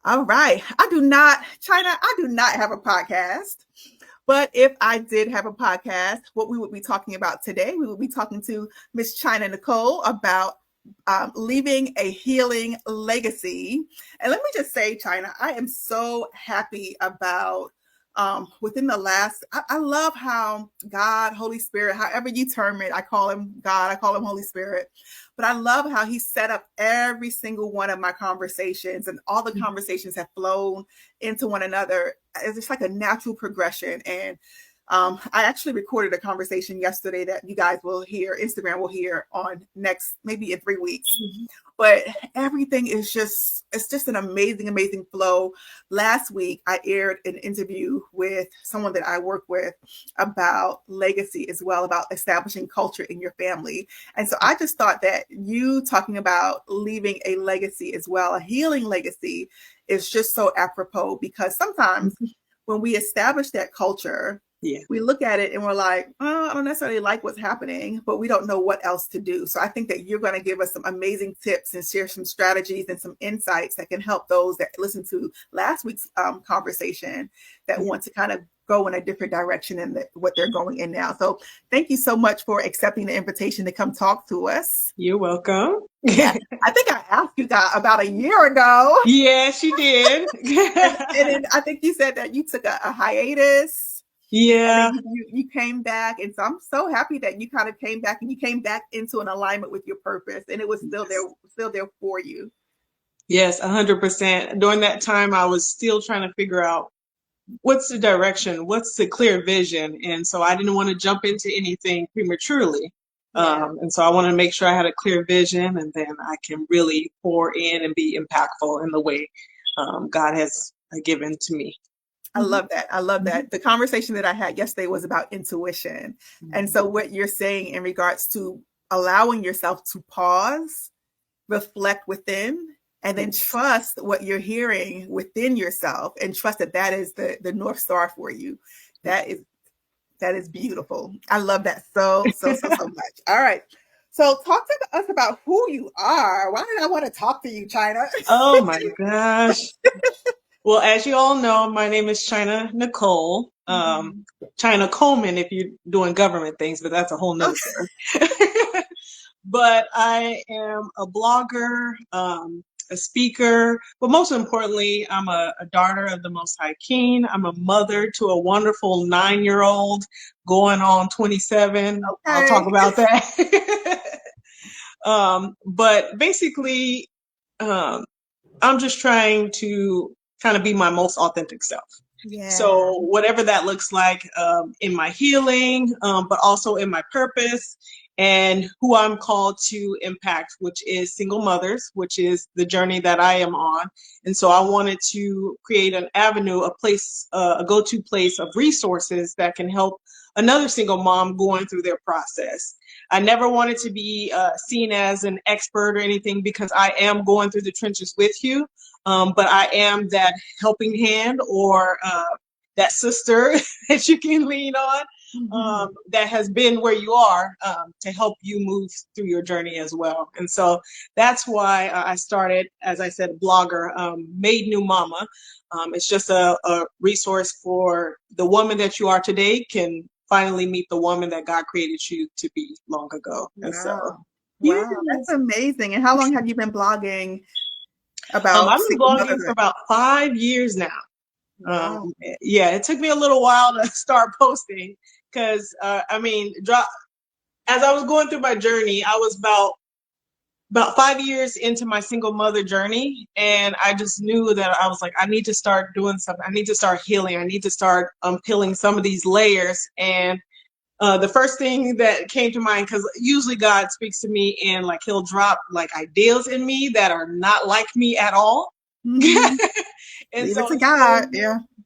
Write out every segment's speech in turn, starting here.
All right. I do not have a podcast. But if I did have a podcast, what we would be talking about today, we would be talking to Miss China Nicole about leaving a healing legacy. And let me just say, China, I am so happy about within the last, I love how God, Holy Spirit, however you term it, I call him God, I call him Holy Spirit. But I love how he set up every single one of my conversations, and all the conversations have flown into one another. It's just like a natural progression. And I actually recorded a conversation yesterday that you guys will hear, Instagram will hear on next, maybe in 3 weeks. But everything is it's just an amazing, amazing flow. Last week, I aired an interview with someone that I work with about legacy as well, about establishing culture in your family. And so I just thought that you talking about leaving a legacy as well, a healing legacy, is just so apropos, because sometimes when we establish that culture, we look at it and we're like, oh, I don't necessarily like what's happening, but we don't know what else to do. So I think that you're going to give us some amazing tips and share some strategies and some insights that can help those that listen to last week's conversation that want to kind of go in a different direction than what they're going in now. So thank you so much for accepting the invitation to come talk to us. You're welcome. Yeah, I think I asked you guys about a year ago. Yes, you did. and then I think you said that you took a hiatus. Yeah. You came back. And so I'm so happy that you kind of came back, and you came back into an alignment with your purpose, and it was still there for you. Yes, 100%. During that time, I was still trying to figure out what's the direction, what's the clear vision. And so I didn't want to jump into anything prematurely. And so I wanted to make sure I had a clear vision, and then I can really pour in and be impactful in the way God has given to me. I love that. I love that. The conversation that I had yesterday was about intuition. And so what you're saying in regards to allowing yourself to pause, reflect within, and then trust what you're hearing within yourself, and trust that that is the North Star for you. That is beautiful. I love that so much. All right. So talk to us about who you are. Why did I want to talk to you, China? Oh my gosh. Well, as you all know, my name is China Nicole. China Coleman if you're doing government things, but that's a whole nother story. But I am a blogger, a speaker, but most importantly, I'm a daughter of the Most High King. I'm a mother to a wonderful 9-year-old going on 27. Okay. I'll talk about that. But basically, I'm just trying to kind of be my most authentic self. Yeah. So whatever that looks like in my healing, but also in my purpose and who I'm called to impact, which is single mothers, which is the journey that I am on. And so I wanted to create an avenue, a place, a go-to place of resources that can help another single mom going through their process. I never wanted to be seen as an expert or anything, because I am going through the trenches with you. But I am that helping hand, or that sister that you can lean on, that has been where you are, to help you move through your journey as well. And so that's why I started, as I said, a blogger, Made New Mama. It's just a resource for the woman that you are today can finally meet the woman that God created you to be long ago. And so, wow, that's amazing. And how long have you been blogging about? I've been blogging for about 5 years now. Wow. Yeah, it took me a little while to start posting, because as I was going through my journey, I was about 5 years into my single mother journey, and I just knew that I was like, I need to start doing something. I need to start healing. I need to start peeling some of these layers. And the first thing that came to mind, because usually God speaks to me and like he'll drop like ideas in me that are not like me at all. And so to God,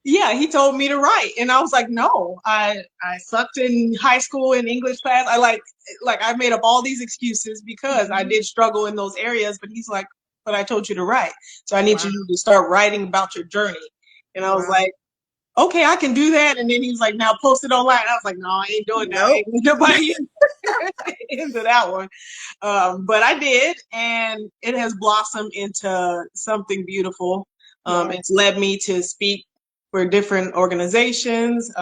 he told me to write, and I was like, no, I sucked in high school in English class. I I made up all these excuses because I did struggle in those areas. But he's like, but I told you to write, so I need you to start writing about your journey. And I was like, okay, I can do that. And then he was like, now post it online. I was like, no, I ain't doing that. Ain't nobody. into that one. But I did, and it has blossomed into something beautiful. It's led me to speak for different organizations,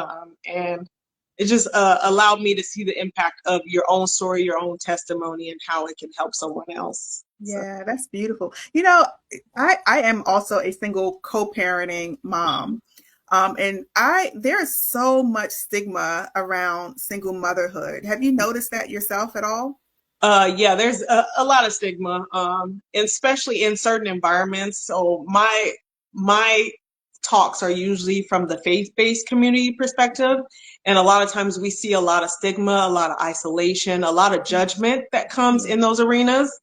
and it just allowed me to see the impact of your own story, your own testimony, and how it can help someone else. Yeah, that's beautiful. I am also a single co-parenting mom. And there's so much stigma around single motherhood. Have you noticed that yourself at all? Yeah, there's a lot of stigma, especially in certain environments. So my talks are usually from the faith-based community perspective, and a lot of times we see a lot of stigma, a lot of isolation, a lot of judgment that comes in those arenas.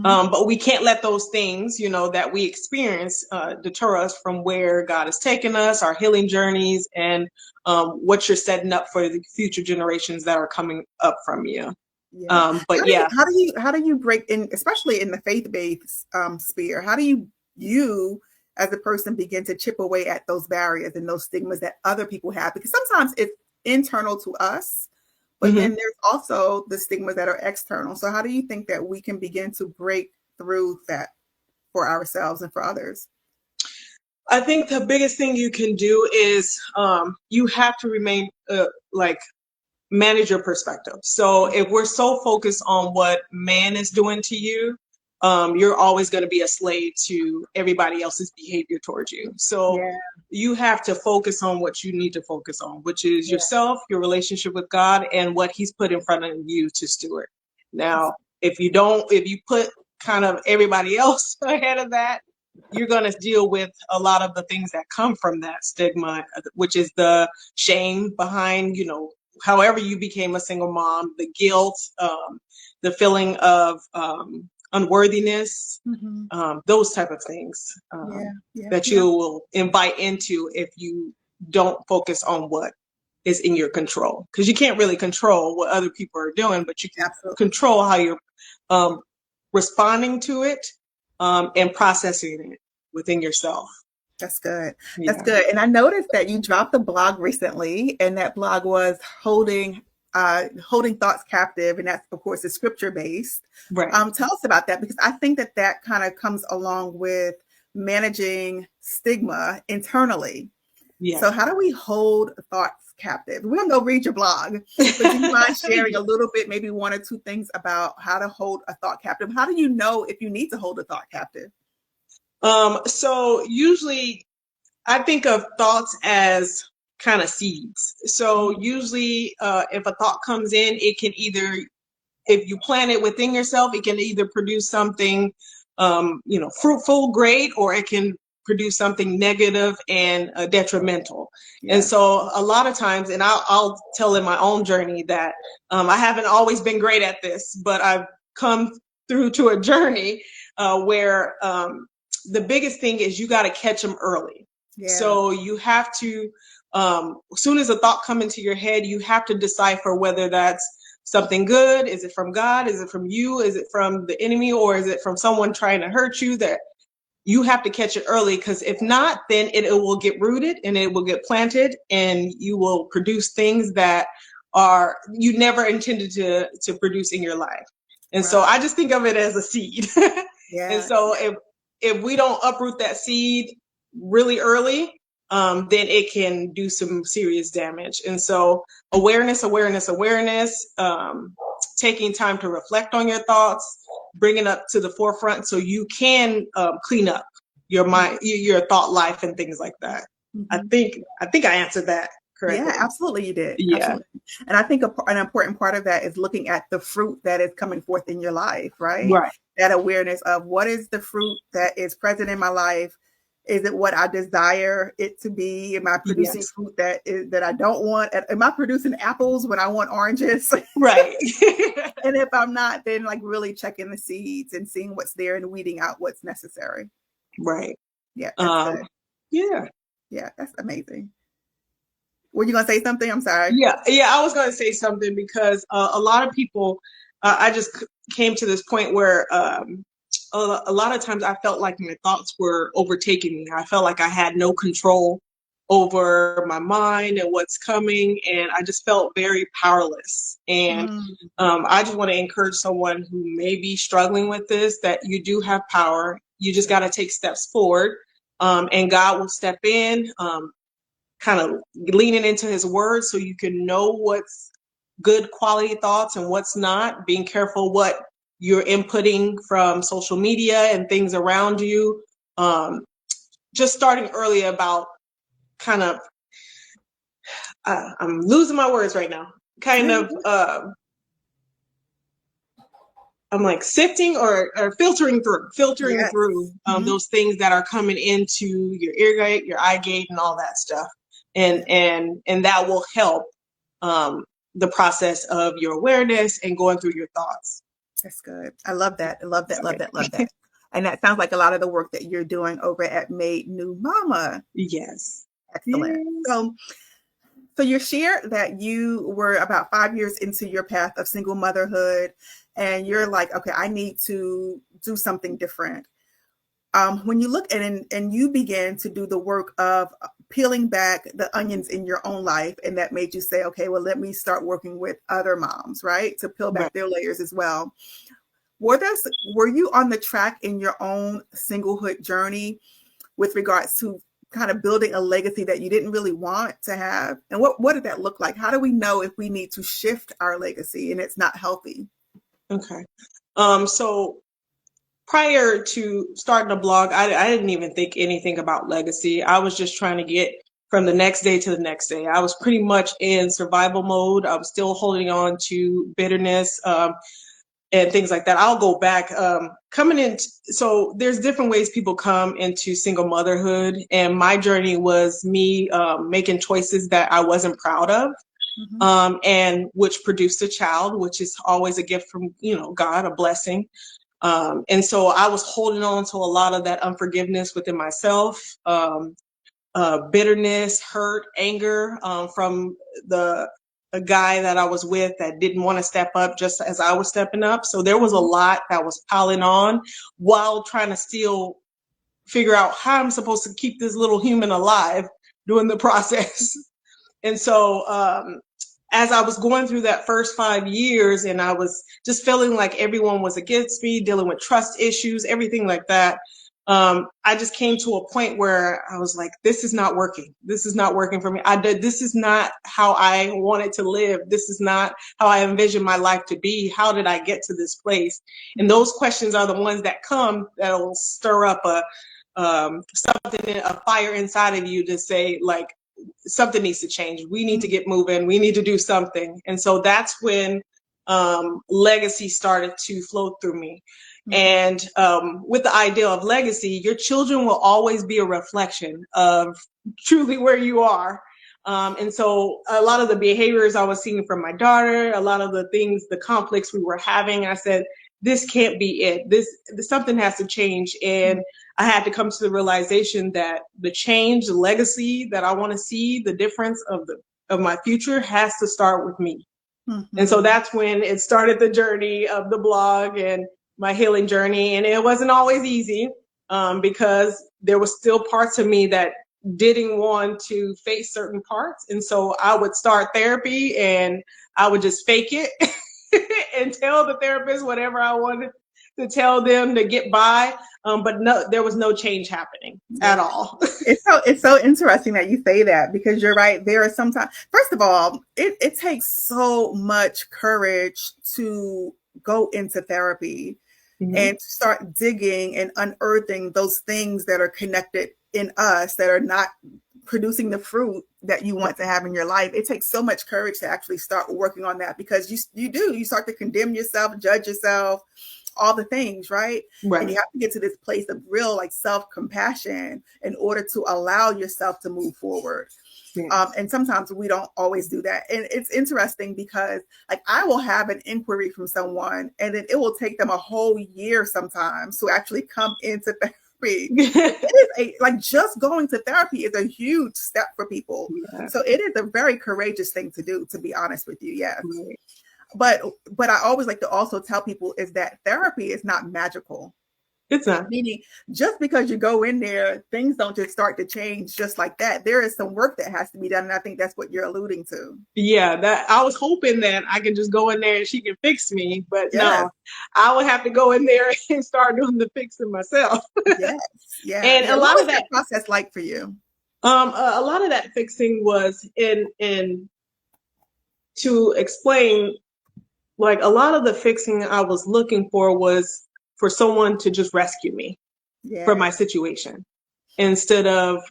But we can't let those things, that we experience deter us from where God has taken us, our healing journeys, and what you're setting up for the future generations that are coming up from you. Yeah. But How do you break in, especially in the faith-based sphere? How do you as a person begin to chip away at those barriers and those stigmas that other people have? Because sometimes it's internal to us, but then there's also the stigmas that are external. So how do you think that we can begin to break through that for ourselves and for others? I think the biggest thing you can do is you have to remain manage your perspective. So if we're so focused on what man is doing to you, you're always going to be a slave to everybody else's behavior towards you. So you have to focus on what you need to focus on, which is yourself, your relationship with God, and what he's put in front of you to steward. Now, if you put kind of everybody else ahead of that, you're going to deal with a lot of the things that come from that stigma, which is the shame behind, however you became a single mom, the guilt, the feeling of unworthiness, those type of things that you will invite into if you don't focus on what is in your control. Because you can't really control what other people are doing, but you can control how you're responding to it and processing it within yourself. That's good. That's good. And I noticed that you dropped a blog recently, and that blog was holding thoughts captive, and that's of course is scripture based. Right. Tell us about that, because I think that kind of comes along with managing stigma internally. Yeah. So how do we hold thoughts captive? We're gonna go read your blog, but do you mind sharing a little bit, maybe one or two things about how to hold a thought captive? How do you know if you need to hold a thought captive? So usually I think of thoughts as kind of seeds. So usually if a thought comes in, it can either, if you plant it within yourself, it can either produce something, fruitful, great, or it can produce something negative and detrimental. Yeah. And so a lot of times, and I'll tell in my own journey that I haven't always been great at this, but I've come through to a journey where the biggest thing is you got to catch them early. Yeah. So you have to, as soon as a thought comes into your head, you have to decipher whether that's something good. Is it from God? Is it from you? Is it from the enemy? Or is it from someone trying to hurt you? That you have to catch it early, because if not, then it will get rooted and it will get planted, and you will produce things that are you never intended to produce in your life. And so I just think of it as a seed. And so if we don't uproot that seed really early, then it can do some serious damage. And so awareness, taking time to reflect on your thoughts, bringing up to the forefront so you can clean up your mind, your thought life, and things like that. Mm-hmm. I think I answered that correctly. Yeah, absolutely, you did. Yeah. Absolutely. And I think an important part of that is looking at the fruit that is coming forth in your life, right? Right. That awareness of what is the fruit that is present in my life. Is it what I desire it to be? Am I producing fruit that I don't want? Am I producing apples when I want oranges? Right. And if I'm not, then really checking the seeds and seeing what's there and weeding out what's necessary. Right. Yeah. That's good. Yeah. Yeah, that's amazing. Were you going to say something? I'm sorry. Yeah, I was going to say something because a lot of people, I just came to this point where a lot of times I felt like my thoughts were overtaking me. I felt like I had no control over my mind and what's coming. And I just felt very powerless. And I just want to encourage someone who may be struggling with this, that you do have power. You just got to take steps forward, and God will step in, kind of leaning into his word so you can know what's good quality thoughts and what's not, being careful what you're inputting from social media and things around you. Just starting early about kind of, I'm losing my words right now, I'm like sifting or filtering through those things that are coming into your ear gate, your eye gate, and all that stuff. And that will help the process of your awareness and going through your thoughts. That's good. I love that. I love that. Love that. Love that. And that sounds like a lot of the work that you're doing over at Made New Mama. Yes. Excellent. Yes. So you shared that you were about 5 years into your path of single motherhood, and you're like, okay, I need to do something different. When you look at and you began to do the work of peeling back the onions in your own life, and that made you say, okay, well, let me start working with other moms, right? To peel back their layers as well. Were you on the track in your own singlehood journey with regards to kind of building a legacy that you didn't really want to have? And what did that look like? How do we know if we need to shift our legacy and it's not healthy? Okay. So prior to starting the blog, I didn't even think anything about legacy. I was just trying to get from the next day to the next day. I was pretty much in survival mode. I was still holding on to bitterness, and things like that. I'll go back, coming in. So there's different ways people come into single motherhood. And my journey was me making choices that I wasn't proud of, and which produced a child, which is always a gift from, God, a blessing. And so I was holding on to a lot of that unforgiveness within myself, bitterness, hurt, anger, from a guy that I was with that didn't want to step up just as I was stepping up. So there was a lot that was piling on while trying to still figure out how I'm supposed to keep this little human alive during the process. And so, as I was going through that first 5 years, and I was just feeling like everyone was against me, dealing with trust issues, everything like that, I just came to a point where I was like, this is not working. This is not working for me. This is not how I wanted to live. This is not how I envisioned my life to be. How did I get to this place? And those questions are the ones that come that will stir up a fire inside of you to say, like, something needs to change. We need to get moving. We need to do something. And so that's when legacy started to flow through me. And with the idea of legacy, your children will always be a reflection of truly where you are. And so a lot of the behaviors I was seeing from my daughter, a lot of the things, the conflicts we were having, I said, this can't be it. Something has to change. And I had to come to the realization that the change, the legacy that I want to see, the difference of my future has to start with me. And so that's when it started, the journey of the blog and my healing journey. And it wasn't always easy, because there was still parts of me that didn't want to face certain parts. And so I would start therapy and I would just fake it and tell the therapist whatever I wanted to tell them to get by. But no, there was no change happening at all. It's so interesting that you say that, because you're right. There are sometimes, first of all, it takes so much courage to go into therapy and to start digging and unearthing those things that are connected in us that are not producing the fruit that you want to have in your life. It takes so much courage to actually start working on that, because you start to condemn yourself, judge yourself, all the things, right? And you have to get to this place of real, like, self-compassion in order to allow yourself to move forward. And sometimes we don't always do that. And it's interesting because, like, I will have an inquiry from someone and then it will take them a whole year sometimes to actually come into therapy. It is just going to therapy is a huge step for people. So it is a very courageous thing to do, to be honest with you. Yes. But I always like to also tell people is that therapy is not magical. It's not. Meaning, just because you go in there, things don't just start to change just like that. There is some work that has to be done, and I think that's what you're alluding to. Yeah, that I was hoping that I could just go in there and she can fix me, but Yes. no, I would have to go in there and start doing the fixing myself. Yes, yeah. And Yeah. a What lot was of that that, process like for you? a lot of that fixing was in to explain, like a lot of the fixing I was looking for was for someone to just rescue me from my Yeah. situation instead of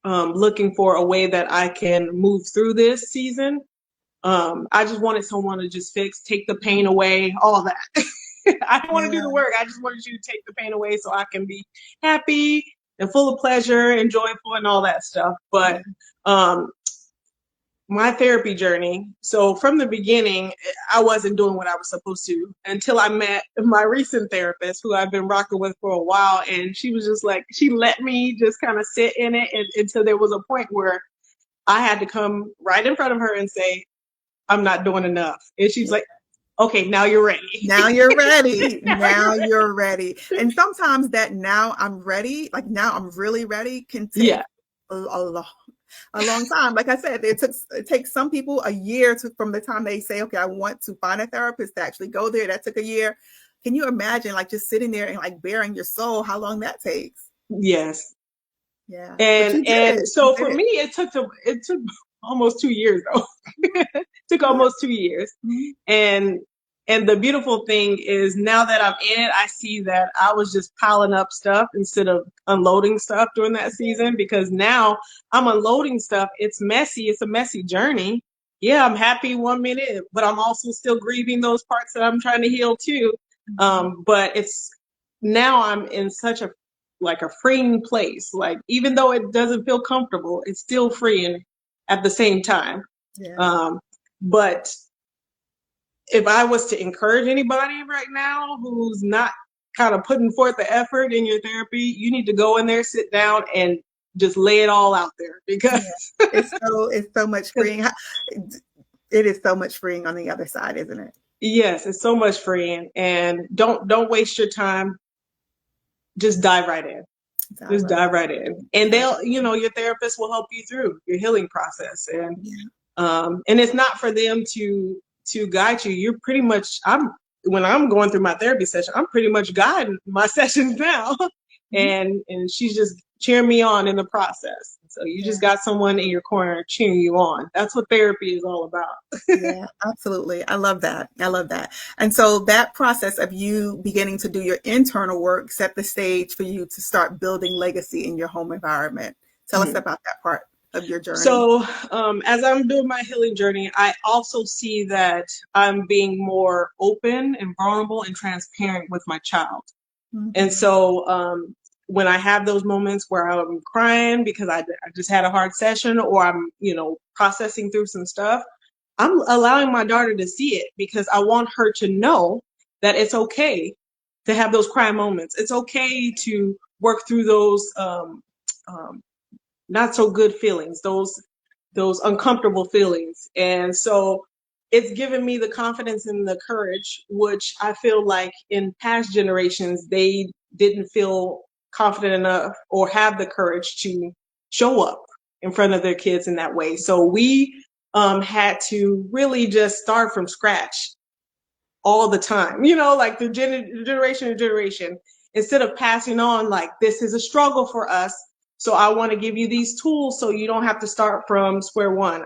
looking for a way that I can move through this season. I just wanted someone to just fix, take the pain away, all that. I didn't want to do Yeah. the work. I just wanted you to take the pain away so I can be happy and full of pleasure and joyful and all that stuff. But Yeah. My therapy journey. So from the beginning, I wasn't doing what I was supposed to until I met my recent therapist, who I've been rocking with for a while. And she was just like, she let me just kind of sit in it until there was a point where I had to come right in front of her and say, I'm not doing enough. And she's Yeah. like, okay, now you're ready. Now you're ready. Now Now you're ready. you're ready. And sometimes that now I'm ready, like now I'm really ready, can take Yeah. a long time. Like I said, it takes some people a year from the time they say, okay, I want to find a therapist to actually go there. That took a year. Can you imagine like just sitting there and like bearing your soul, how long that takes? Yes. Yeah. But you And did. You so for did. me, it took almost 2 years though. It took Yeah. almost 2 years. Mhm. And the beautiful thing is now that I'm in it, I see that I was just piling up stuff instead of unloading stuff during that season, because now I'm unloading stuff. It's messy. It's a messy journey. Yeah, I'm happy 1 minute, but I'm also still grieving those parts that I'm trying to heal too. But it's now I'm in such a like a freeing place. Like even though it doesn't feel comfortable, it's still freeing at the same time. Yeah. But if I was to encourage anybody right now who's not kind of putting forth the effort in your therapy, you need to go in there, sit down, and just lay it all out there, because Yeah. It's so much freeing. It is so much freeing on the other side, isn't it? yes, it's so much freeing. And don't waste your time. Just dive right in. Just Right. dive right in. And your therapist will help you through your healing process. And it's not for them to guide you. You're pretty much when I'm going through my therapy session, I'm pretty much guiding my sessions now. And she's just cheering me on in the process. So you just got someone in your corner cheering you on. That's what therapy is all about. Yeah, absolutely. I love that. I love that. And so that process of you beginning to do your internal work set the stage for you to start building legacy in your home environment. Tell us about that part of your journey. So as I'm doing my healing journey, I also see that I'm being more open and vulnerable and transparent with my child. And so when I have those moments where I'm crying because I just had a hard session, or I'm, processing through some stuff, I'm allowing my daughter to see it, because I want her to know that it's okay to have those cry moments. It's okay to work through those not so good feelings, those uncomfortable feelings. And so it's given me the confidence and the courage, which I feel like in past generations, they didn't feel confident enough or have the courage to show up in front of their kids in that way. So we had to really just start from scratch all the time, like the generation to generation, instead of passing on like, this is a struggle for us, so I want to give you these tools so you don't have to start from square one.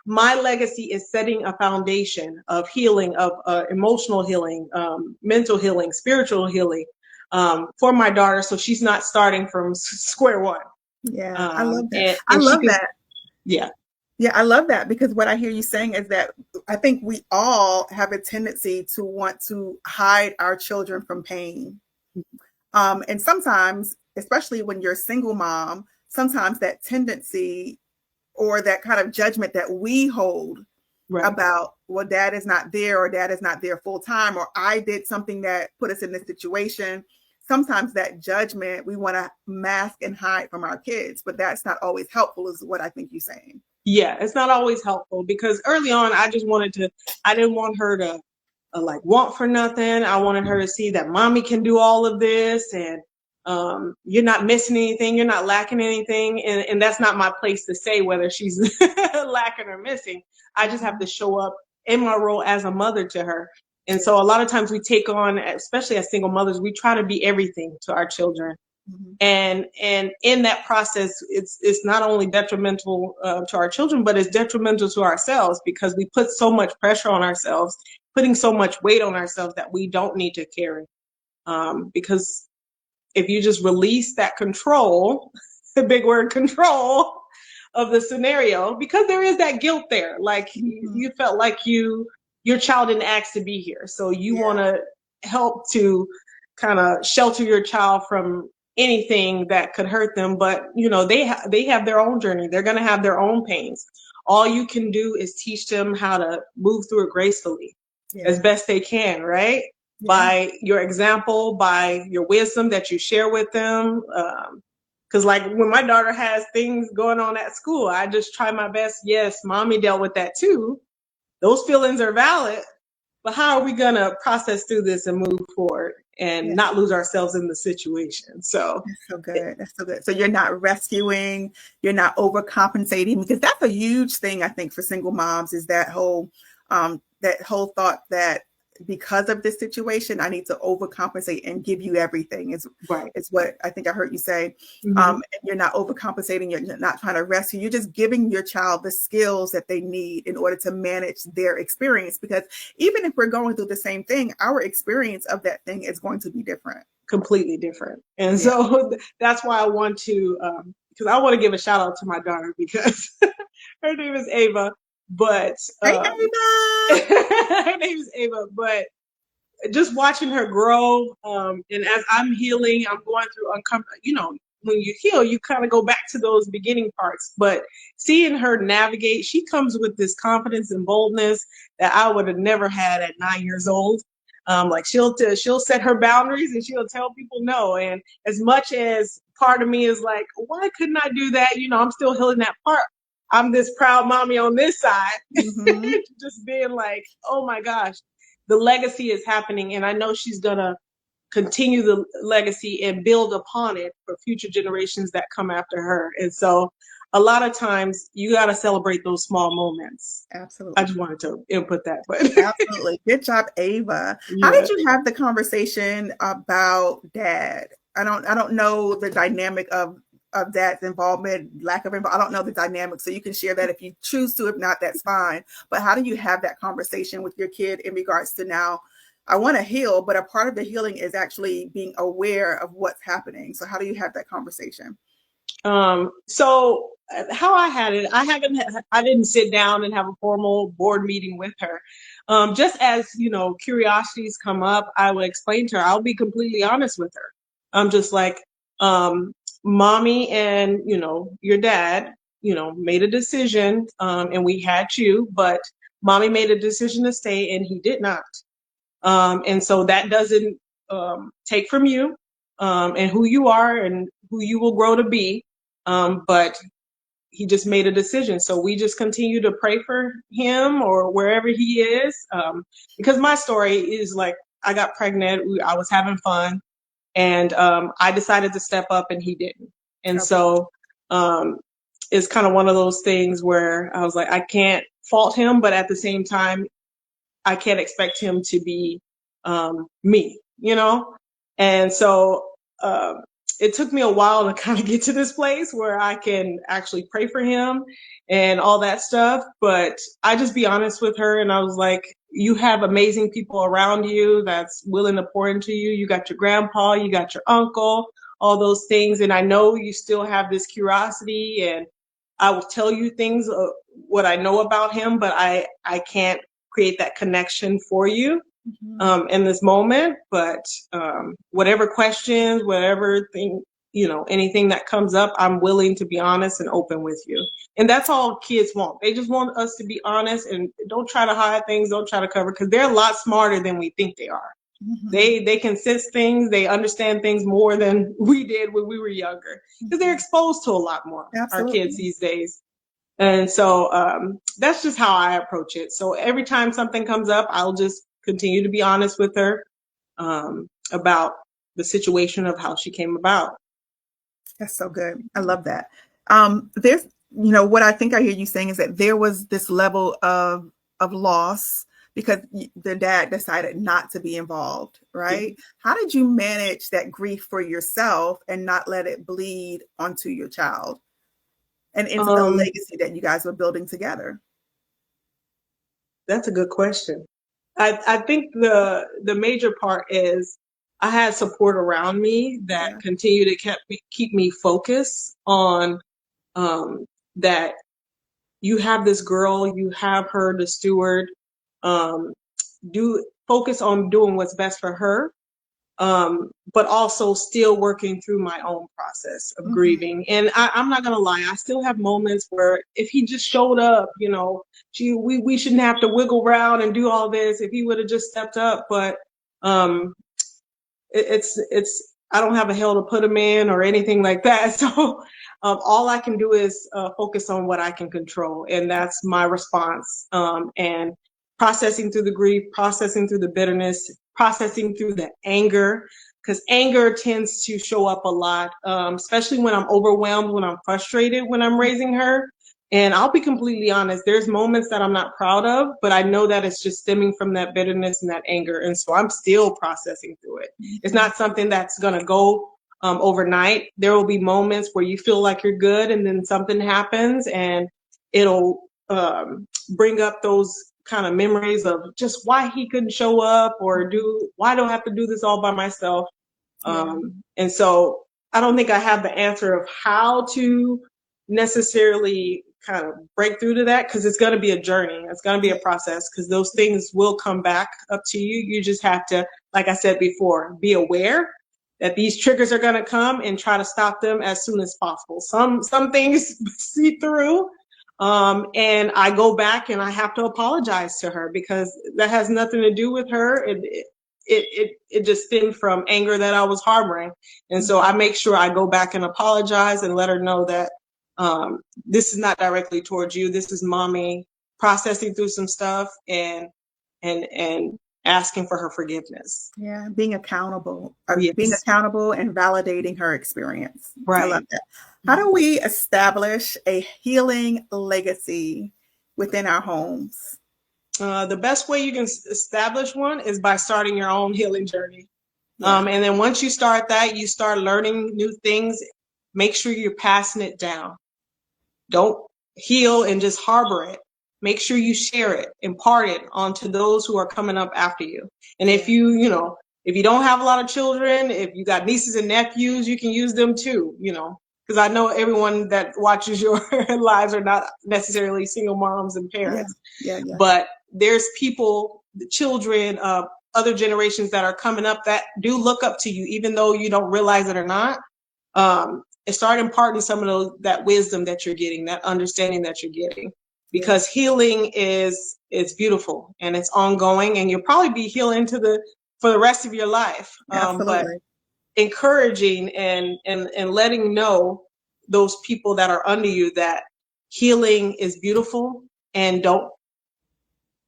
My legacy is setting a foundation of healing, of emotional healing, mental healing, spiritual healing, for my daughter, so she's not starting from square one. Yeah, I love that. And I love that. Yeah. Yeah, I love that, because what I hear you saying is that I think we all have a tendency to want to hide our children from pain. And sometimes, especially when you're a single mom, sometimes that tendency or that kind of judgment that we hold about, well, dad is not there, or dad is not there full time, or I did something that put us in this situation. Sometimes that judgment we want to mask and hide from our kids, but that's not always helpful, is what I think you're saying. Yeah, it's not always helpful, because early on I didn't want her to like want for nothing. I wanted her to see that mommy can do all of this, and you're not missing anything, you're not lacking anything. And that's not my place to say whether she's lacking or missing. I just have to show up in my role as a mother to her. And so a lot of times we take on, especially as single mothers, we try to be everything to our children. Mm-hmm. And in that process, it's not only detrimental to our children, but it's detrimental to ourselves, because we put so much pressure on ourselves, putting so much weight on ourselves that we don't need to carry. Because if you just release that control, the big word control of the scenario, because there is that guilt there, like mm-hmm. you felt like your child didn't ask to be here, so you want to help to kind of shelter your child from anything that could hurt them. But they have their own journey, they're going to have their own pains. All you can do is teach them how to move through it gracefully as best they can, right? By your example, by your wisdom that you share with them. Because like when my daughter has things going on at school, I just try my best. Yes, mommy dealt with that too. Those feelings are valid, but how are we going to process through this and move forward and not lose ourselves in the situation? So that's so good. That's so good. So you're not rescuing, you're not overcompensating, because that's a huge thing, I think, for single moms, is that whole thought that because of this situation, I need to overcompensate and give you everything. Is what I think I heard you say. Mm-hmm. And you're not overcompensating. You're not trying to rescue. You're just giving your child the skills that they need in order to manage their experience. Because even if we're going through the same thing, our experience of that thing is going to be different. Completely different. And so that's why I want to, because I want to give a shout out to my daughter, because her name is Ava. But hey, Ava. her name is Ava. But just watching her grow, and as I'm healing, I'm going through uncomfortable. When you heal, you kind of go back to those beginning parts. But seeing her navigate, she comes with this confidence and boldness that I would have never had at 9 years old. Like she'll set her boundaries and she'll tell people no. And as much as part of me is like, why couldn't I do that? I'm still healing that part. I'm this proud mommy on this side, mm-hmm. just being like, oh my gosh, the legacy is happening. And I know she's going to continue the legacy and build upon it for future generations that come after her. And so a lot of times you got to celebrate those small moments. Absolutely. I just wanted to input that. But absolutely. Good job, Ava. How did you have the conversation about dad? I don't know the dynamic of dad's involvement, lack of involvement. I don't know the dynamic. So you can share that if you choose to. If not, that's fine. But how do you have that conversation with your kid in regards to, now I want to heal, but a part of the healing is actually being aware of what's happening. So how do you have that conversation? So how I had it, I didn't sit down and have a formal board meeting with her. Just as, curiosities come up, I would explain to her, I'll be completely honest with her. I'm just like, mommy and, your dad, made a decision, and we had you, but mommy made a decision to stay and he did not. And so that doesn't take from you and who you are and who you will grow to be. But he just made a decision. So we just continue to pray for him or wherever he is. Because my story is like, I got pregnant, I was having fun, and I decided to step up and he didn't. And so it's kind of one of those things where I was like, I can't fault him, but at the same time, I can't expect him to be me, And so it took me a while to kind of get to this place where I can actually pray for him and all that stuff. But I just be honest with her. And I was like, you have amazing people around you that's willing to pour into you. You got your grandpa, you got your uncle, all those things. And I know you still have this curiosity, and I will tell you things, what I know about him, but I can't create that connection for you in this moment. But whatever questions, whatever thing, anything that comes up, I'm willing to be honest and open with you. And that's all kids want. They just want us to be honest and don't try to hide things, don't try to cover, because they're a lot smarter than we think they are. Mm-hmm. They can sense things, they understand things more than we did when we were younger, because they're exposed to a lot more. Absolutely. Our kids these days. And so that's just how I approach it. So every time something comes up, I'll just continue to be honest with her about the situation of how she came about. That's so good. I love that. There's, what I think I hear you saying is that there was this level of loss because the dad decided not to be involved, right? Yeah. How did you manage that grief for yourself and not let it bleed onto your child and into the legacy that you guys were building together? That's a good question. I think the major part is I had support around me that continued to keep me focused on that you have this girl, you have her to steward, do focus on doing what's best for her, but also still working through my own process of grieving. And I'm not gonna lie, I still have moments where if he just showed up, we shouldn't have to wiggle around and do all this if he would have just stepped up. But it's I don't have a hell to put him in or anything like that. So all I can do is focus on what I can control, and that's my response. And processing through the grief, processing through the bitterness, processing through the anger, because anger tends to show up a lot, especially when I'm overwhelmed, when I'm frustrated, when I'm raising her. And I'll be completely honest, there's moments that I'm not proud of, but I know that it's just stemming from that bitterness and that anger. And so I'm still processing through it. It's not something that's going to go overnight. There will be moments where you feel like you're good and then something happens and it'll bring up those kind of memories of just why he couldn't show up or why do I have to do this all by myself? And so I don't think I have the answer of how to necessarily kind of break through to that, because it's going to be a journey. It's going to be a process, because those things will come back up to you. You just have to, like I said before, be aware that these triggers are going to come and try to stop them as soon as possible. Some things see through. And I go back and I have to apologize to her because that has nothing to do with her. It just stemmed from anger that I was harboring. And so I make sure I go back and apologize and let her know that this is not directly towards you. This is mommy processing through some stuff and asking for her forgiveness. Yeah, being accountable. Yes. Being accountable and validating her experience. Right. I love that. How do we establish a healing legacy within our homes? The best way you can establish one is by starting your own healing journey. Yeah. And then once you start that, you start learning new things. Make sure you're passing it down. Don't heal and just harbor it. Make sure you share it, impart it onto those who are coming up after you. And if you don't have a lot of children, if you got nieces and nephews, you can use them too, because I know everyone that watches your lives are not necessarily single moms and parents. Yeah. But there's people, the children, other generations that are coming up that do look up to you, even though you don't realize it or not. And start imparting some of that wisdom that you're getting, that understanding that you're getting, because healing is beautiful and it's ongoing, and you'll probably be healing for the rest of your life. But encouraging and letting know those people that are under you that healing is beautiful, and don't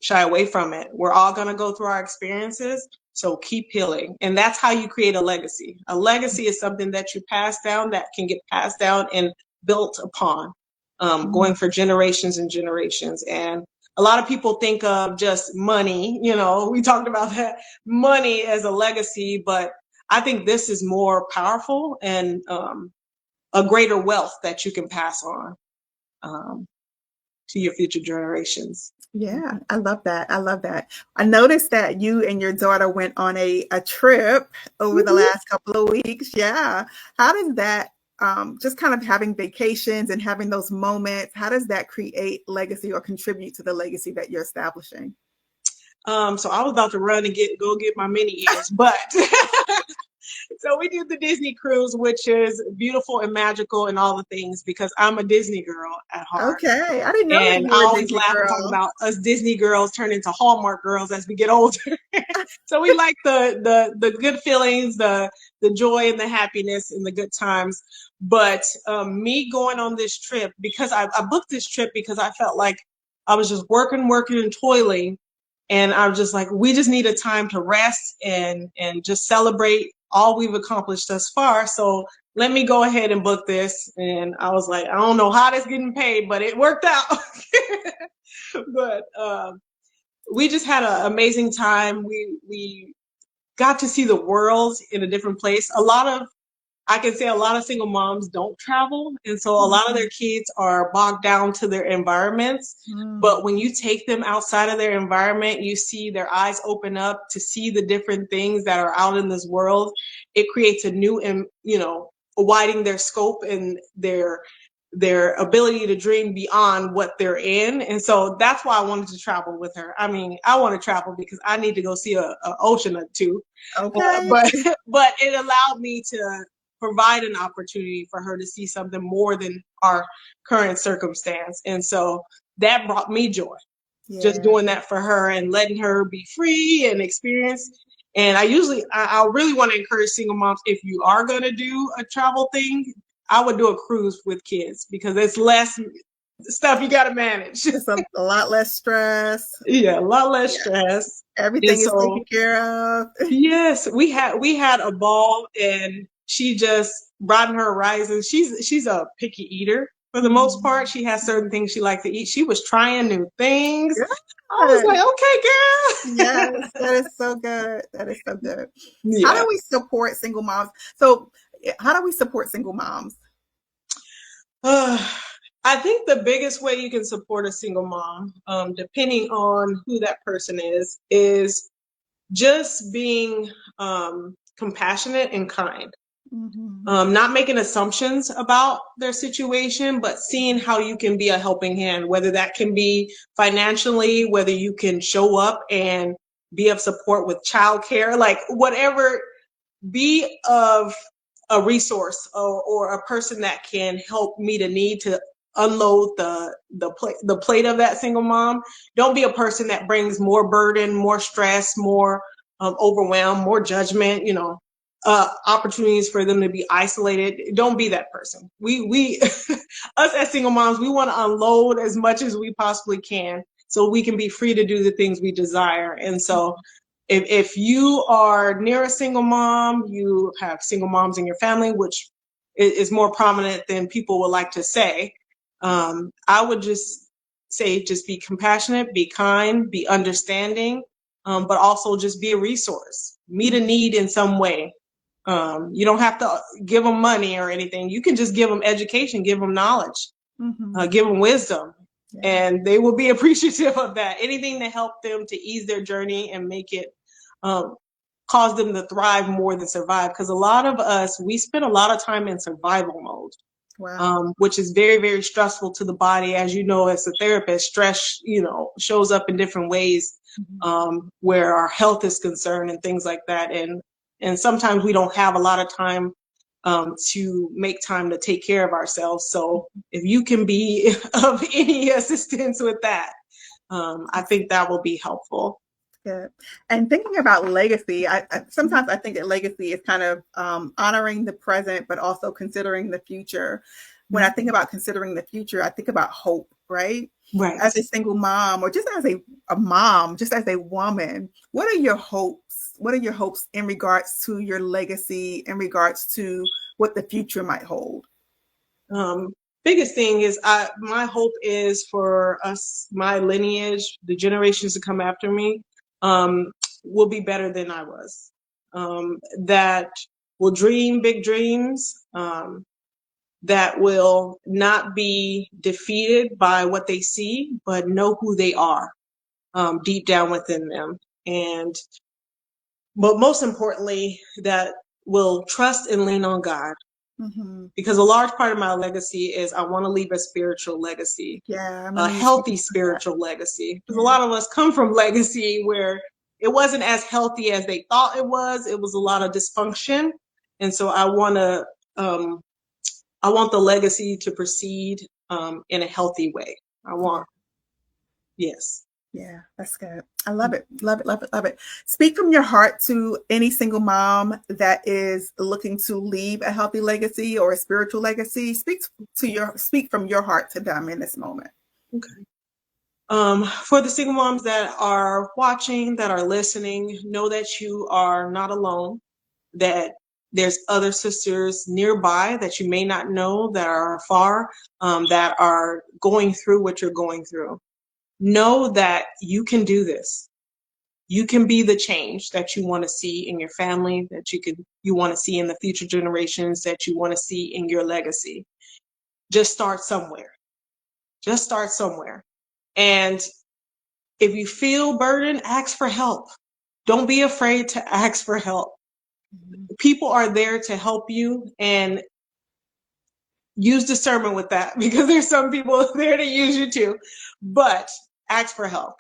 shy away from it. We're all going to go through our experiences. So keep healing. And that's how you create a legacy. A legacy is something that you pass down, that can get passed down and built upon, going for generations and generations. And a lot of people think of just money. We talked about that, money as a legacy, but I think this is more powerful and a greater wealth that you can pass on to your future generations. Yeah, I love that. I noticed that you and your daughter went on a trip over the last couple of weeks. Yeah. How does that, just kind of having vacations and having those moments, how does that create legacy or contribute to the legacy that you're establishing? So I was about to run and go get my mini ears, but so we did the Disney cruise, which is beautiful and magical and all the things, because I'm a Disney girl at heart. Okay, I didn't know. And I always laugh and talk about us Disney girls turn into Hallmark girls as we get older. So we like the good feelings, the joy and the happiness and the good times. But me going on this trip, because I booked this trip because I felt like I was just working and toiling. And I'm just like, we just need a time to rest and just celebrate all we've accomplished thus far. So let me go ahead and book this. And I was like, I don't know how this getting paid, but it worked out. But we just had an amazing time. We got to see the world in a different place. I can say a lot of single moms don't travel. And so a lot of their kids are bogged down to their environments. But when you take them outside of their environment, you see their eyes open up to see the different things that are out in this world. It creates a new, and, widening their scope and their ability to dream beyond what they're in. And so that's why I wanted to travel with her. I mean, I want to travel because I need to go see a ocean or two. Okay. But it allowed me to provide an opportunity for her to see something more than our current circumstance. And so that brought me joy, just doing that for her and letting her be free and experience. And I really want to encourage single moms, if you are going to do a travel thing, I would do a cruise with kids because it's less stuff you got to manage. It's a lot less stress. Yeah, a lot less stress. Everything is taken care of. Yes, we had a ball, and she just broadened her horizons. She's a picky eater for the most part. She has certain things she likes to eat. She was trying new things. Yeah. I was like, okay, girl. Yes, that is so good. That is so good. Yeah. How do we support single moms? So how do we support single moms? I think the biggest way you can support a single mom, depending on who that person is just being compassionate and kind. Not making assumptions about their situation, but seeing how you can be a helping hand, whether that can be financially, whether you can show up and be of support with childcare, like whatever, be of a resource or a person that can help meet a need to unload the plate of that single mom. Don't be a person that brings more burden, more stress, more overwhelm, more judgment, opportunities for them to be isolated. Don't be that person. We us as single moms, we want to unload as much as we possibly can so we can be free to do the things we desire. And so if you are near a single mom, you have single moms in your family, which is more prominent than people would like to say, I would just say, just be compassionate, be kind, be understanding, but also just be a resource. Meet a need in some way. You don't have to give them money or anything. You can just give them education, give them knowledge, give them wisdom, and they will be appreciative of that. Anything to help them to ease their journey and make it cause them to thrive more than survive. Because a lot of us, we spend a lot of time in survival mode. Wow. Which is very, very stressful to the body. As you know, as a therapist, stress, shows up in different ways where our health is concerned and things like that. And sometimes we don't have a lot of time to make time to take care of ourselves. So if you can be of any assistance with that, I think that will be helpful. Good. And thinking about legacy, sometimes I think that legacy is kind of honoring the present, but also considering the future. When I think about considering the future, I think about hope, right? Right. As a single mom, or just as a mom, just as a woman, what are your hopes? What are your hopes in regards to your legacy, in regards to what the future might hold? Biggest thing is my hope is for us, my lineage, the generations to come after me, will be better than I was. That will dream big dreams, that will not be defeated by what they see, but know who they are deep down within them. But most importantly, that will trust and lean on God. Because a large part of my legacy is I want to leave a spiritual legacy, a healthy spiritual legacy. Because a lot of us come from legacy where it wasn't as healthy as they thought it was. It was a lot of dysfunction. And so I want the legacy to proceed in a healthy way. Yes. Yeah, that's good. I love it. Love it. Love it. Love it. Speak from your heart to any single mom that is looking to leave a healthy legacy or a spiritual legacy. Speak from your heart to them in this moment. Okay. For the single moms that are watching, that are listening, know that you are not alone, that there's other sisters nearby that you may not know that are far, that are going through what you're going through. Know that you can do this. You can be the change that you want to see in your family, that you want to see in the future generations, that you want to see in your legacy. Just start somewhere. Just start somewhere. And if you feel burdened, ask for help. Don't be afraid to ask for help. People are there to help you, and use discernment with that, because there's some people there to use you too. But ask for help.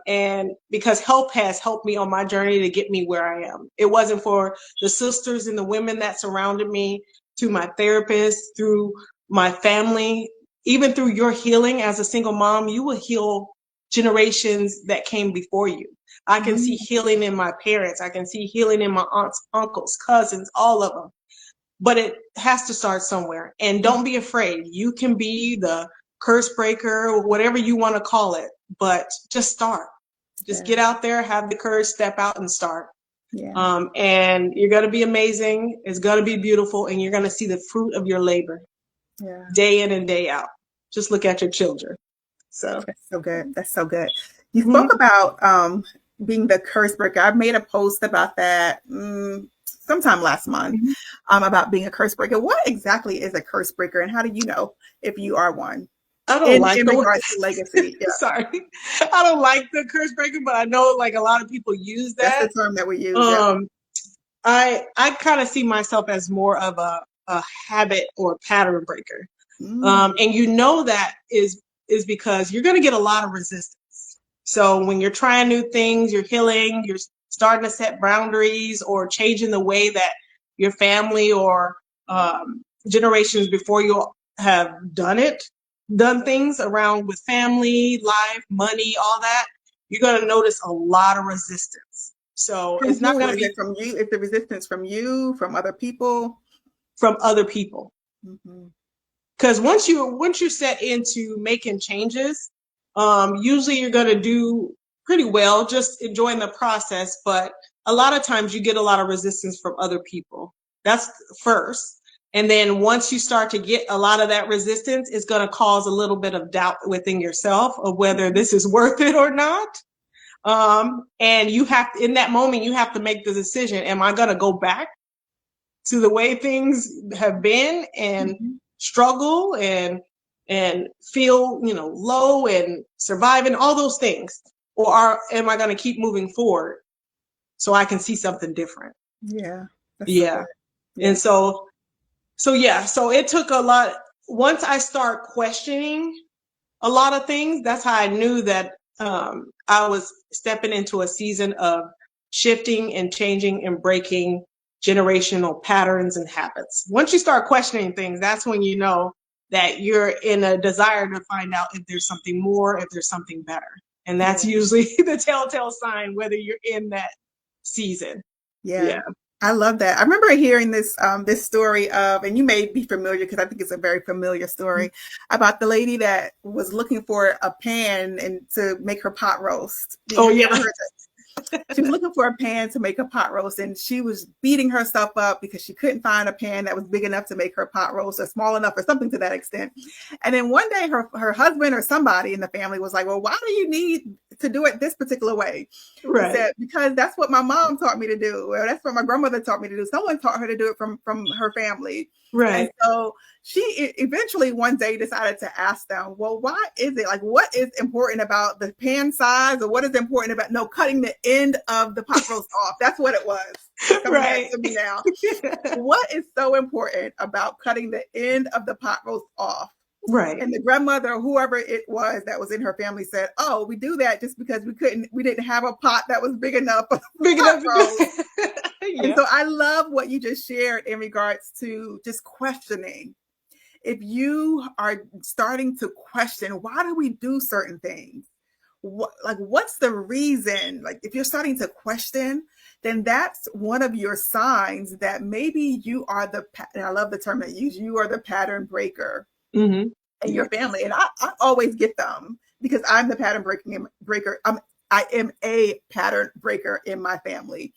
And because help has helped me on my journey to get me where I am. It wasn't for the sisters and the women that surrounded me, to my therapist, through my family, even through your healing as a single mom, you will heal generations that came before you. I can see healing in my parents. I can see healing in my aunts, uncles, cousins, all of them. But it has to start somewhere. And don't be afraid. You can be the curse breaker, whatever you want to call it, but just start. Just get out there, have the courage, step out and start. And you're going to be amazing. It's going to be beautiful. And you're going to see the fruit of your labor day in and day out. Just look at your children. So that's so good. That's so good. You spoke about being the curse breaker. I made a post about that sometime last month about being a curse breaker. What exactly is a curse breaker, and how do you know if you are one? I don't like in regards to legacy. Yeah. Sorry, I don't like the curse breaker, but I know like a lot of people use that. That's the term that we use. I kind of see myself as more of a habit or pattern breaker, and you know that is because you're going to get a lot of resistance. So when you're trying new things, you're healing, you're starting to set boundaries or changing the way that your family or generations before you have done things around with family, life, money, all that, you're going to notice a lot of resistance. So it's not going to be from you. It's the resistance from you, from other people. From other people. Because once you're set into making changes, usually you're going to do pretty well, just enjoying the process. But a lot of times you get a lot of resistance from other people. That's first. And then once you start to get a lot of that resistance, it's going to cause a little bit of doubt within yourself of whether this is worth it or not. And you have to, in that moment, you have to make the decision. Am I going to go back to the way things have been and struggle and feel, low and surviving, all those things? Or am I going to keep moving forward so I can see something different? Yeah. And so it took a lot. Once I start questioning a lot of things, that's how I knew that I was stepping into a season of shifting and changing and breaking generational patterns and habits. Once you start questioning things, that's when you know that you're in a desire to find out if there's something more, if there's something better. And that's usually the telltale sign whether you're in that season. Yeah. I love that. I remember hearing this story of, and you may be familiar because I think it's a very familiar story, about the lady that was looking for a pan and to make her pot roast. She was looking for a pan to make a pot roast, and she was beating herself up because she couldn't find a pan that was big enough to make her pot roast, or small enough, or something to that extent. And then one day her husband or somebody in the family was like, well, why do you need to do it this particular way? Right. He said, because that's what my mom taught me to do, or that's what my grandmother taught me to do. Someone taught her to do it from her family. Right. And so she eventually one day decided to ask them, well, why is it, like, what is important about the pan size, or what is important about cutting the end of the pot roast off? That's what it was. Right. To me now. What is so important about cutting the end of the pot roast off? Right. And the grandmother, or whoever it was that was in her family, said, oh, we do that just because we didn't have a pot that was big enough. And so I love what you just shared in regards to just questioning. If you are starting to question, why do we do certain things? What's the reason? Like, if you're starting to question, then that's one of your signs that maybe you are and I love the term that you use, you are the pattern breaker in your family. And I always get them. because I'm the pattern breaker. I am a pattern breaker in my family.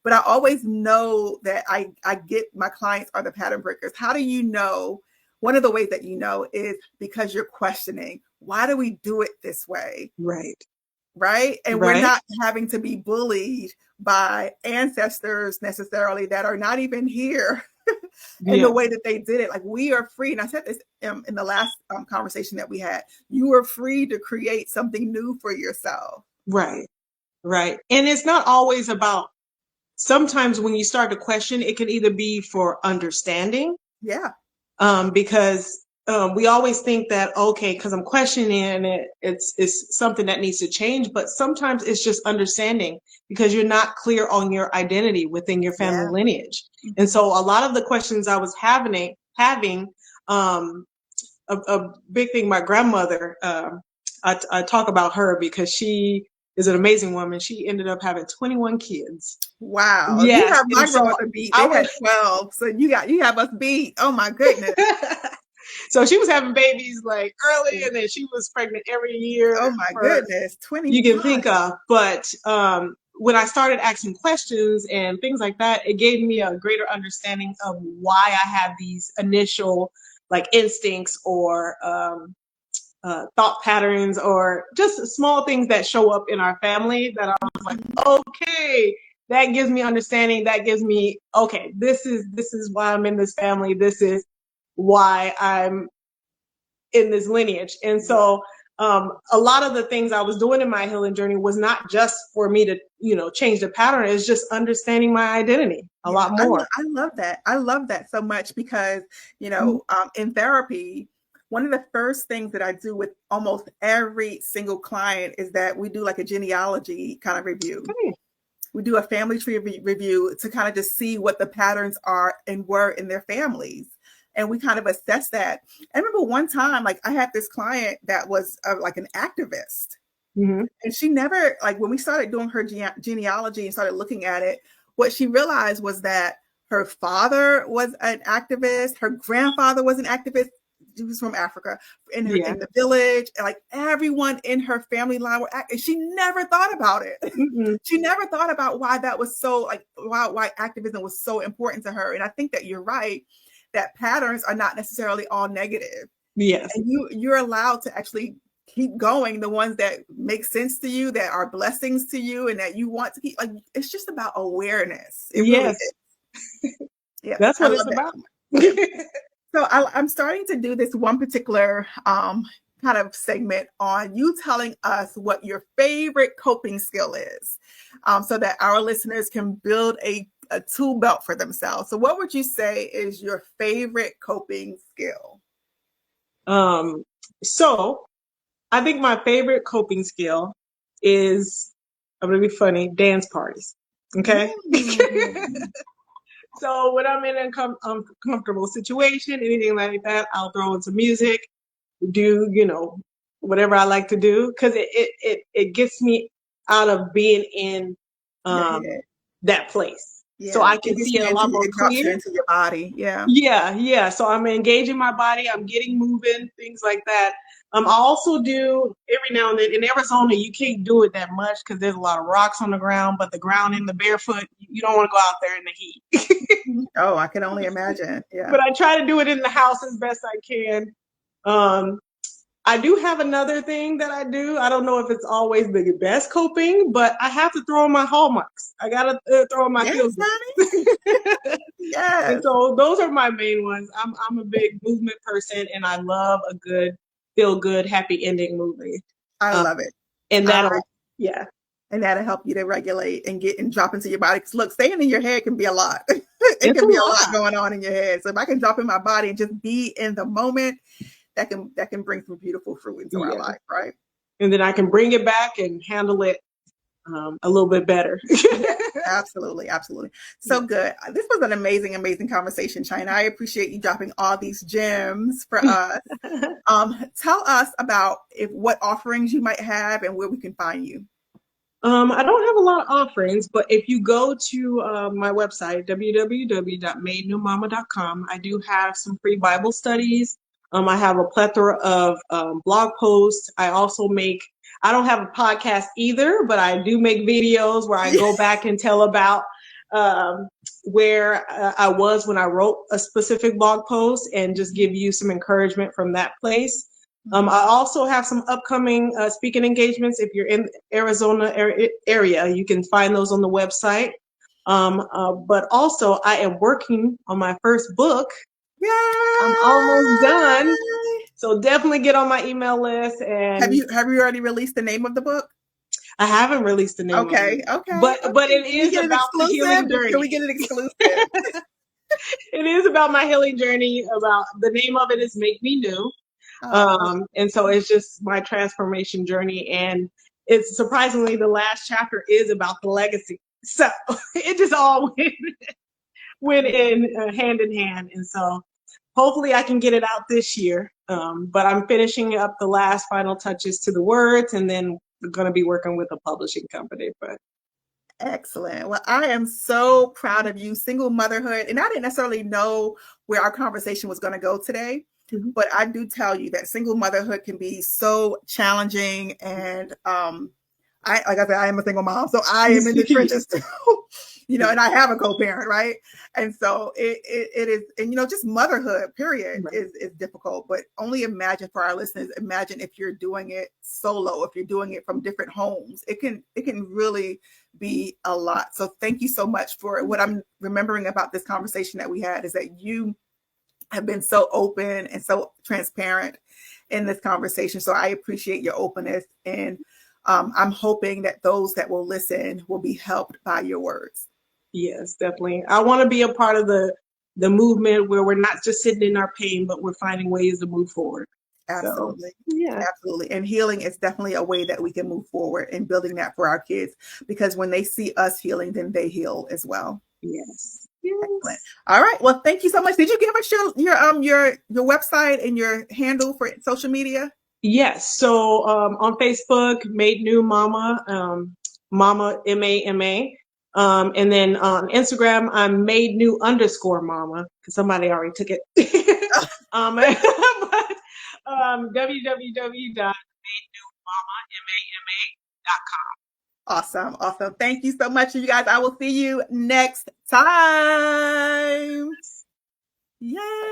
But I always know that I get my clients are the pattern breakers. How do you know? One of the ways that you know is because you're questioning, why do we do it this way? Right. Right. And right. We're not having to be bullied by ancestors necessarily that are not even here in the way that they did it. Like, we are free. And I said this in the last conversation that we had. You are free to create something new for yourself. Right. Right. And it's not always about, sometimes when you start to question, it can either be for understanding. Yeah. Because we always think that, okay, because I'm questioning it, it's something that needs to change. But sometimes it's just understanding because you're not clear on your identity within your family lineage. Mm-hmm. And so a lot of the questions I was having a big thing, my grandmother, I talk about her because she is an amazing woman. She ended up having 21 kids. Wow. Yes. You have my grandmother beat. They had 12. So you have us beat. Oh my goodness. So she was having babies like early, and then she was pregnant every year. Oh my goodness. 20 you can think of. But when I started asking questions and things like that, it gave me a greater understanding of why I have these initial like instincts or thought patterns or just small things that show up in our family that I was like, okay, that gives me understanding. That gives me, okay, this is why I'm in this family. This is why I'm in this lineage. And so a lot of the things I was doing in my healing journey was not just for me to, change the pattern. It's just understanding my identity a lot more. I love that. I love that so much because, in therapy, one of the first things that I do with almost every single client is that we do like a genealogy kind of review. Okay. We do a family tree review to kind of just see what the patterns are and were in their families. And we kind of assess that. I remember one time, like, I had this client that was like an activist. Mm-hmm. And she never, like, when we started doing her genealogy and started looking at it, what she realized was that her father was an activist. Her grandfather was an activist. He was from Africa in the village. And like everyone in her family line were and she never thought about it. Mm-hmm. She never thought about why that was so, like, why activism was so important to her. And I think that you're right, that patterns are not necessarily all negative. Yes. And you're allowed to actually keep going, the ones that make sense to you, that are blessings to you, and that you want to keep, like, it's just about awareness. It yes. Really is. Yeah. That's what it's about. So I'm starting to do this one particular kind of segment on you telling us what your favorite coping skill is, so that our listeners can build a tool belt for themselves. So what would you say is your favorite coping skill? So I think my favorite coping skill is, I'm going to be funny, dance parties. Okay. So when I'm in an uncomfortable situation, anything like that, I'll throw in some music, do, whatever I like to do. Cause it gets me out of being in, that place. Yeah. So I can see it a lot more clear into your body. Yeah. Yeah. So I'm engaging my body. I'm getting moving, things like that. I also do every now and then. In Arizona, you can't do it that much because there's a lot of rocks on the ground, but the ground in the barefoot, you don't want to go out there in the heat. Oh, I can only imagine. Yeah. But I try to do it in the house as best I can. I do have another thing that I do. I don't know if it's always the best coping, but I have to throw in my hallmarks. I got to throw in my feels. Yes. And so those are my main ones. I'm a big movement person, and I love a good, feel good, happy ending movie. I love it. And that'll And that'll help you to regulate and get and drop into your body. Because look, staying in your head can be a lot. It can be a lot going on in your head. So if I can drop in my body and just be in the moment, that can bring some beautiful fruit into our life, right? And then I can bring it back and handle it a little bit better. Absolutely. So good. This was an amazing conversation, China. I appreciate you dropping all these gems for us. Tell us about what offerings you might have and where we can find you. I don't have a lot of offerings, but if you go to my website, www.madenewmama.com, I do have some free Bible studies. I have a plethora of blog posts. I don't have a podcast either, but I do make videos where I go back and tell about where I was when I wrote a specific blog post and just give you some encouragement from that place. I also have some upcoming speaking engagements. If you're in Arizona area, you can find those on the website. But also I am working on my first book. Yay! I'm almost done. So definitely get on my email list. And have you already released the name of the book? I haven't released the name of it. But it is about the healing journey. Can we get an exclusive? It is about my healing journey. About the name of it is Make Me New. And so it's just my transformation journey. And it's surprisingly the last chapter is about the legacy. So it just all went in hand in hand. And so hopefully I can get it out this year. But I'm finishing up the last final touches to the words, and then we're going to be working with a publishing company. But excellent. Well, I am so proud of you. Single motherhood. And I didn't necessarily know where our conversation was going to go today. Mm-hmm. But I do tell you that single motherhood can be so challenging. And like I said, I am a single mom, so I am in the trenches too. And I have a co-parent, right? And so it is, and just motherhood, period, right, is difficult. But only imagine for our listeners, imagine if you're doing it solo, if you're doing it from different homes, it can really be a lot. So thank you so much for what I'm remembering about this conversation that we had is that you have been so open and so transparent in this conversation. So I appreciate your openness, and I'm hoping that those that will listen will be helped by your words. Yes, definitely. I want to be a part of the movement where we're not just sitting in our pain, but we're finding ways to move forward. Absolutely. So, yeah, absolutely. And healing is definitely a way that we can move forward in building that for our kids, because when they see us healing, then they heal as well. Yes. Excellent. All right. Well, thank you so much. Did you give us your website and your handle for social media? Yes. So on Facebook, Made New Mama, Mama MAMA. And then on Instagram, I'm Made New _Mama, because somebody already took it. But www.madenewmama.com. Awesome. Thank you so much, you guys. I will see you next time. Yay.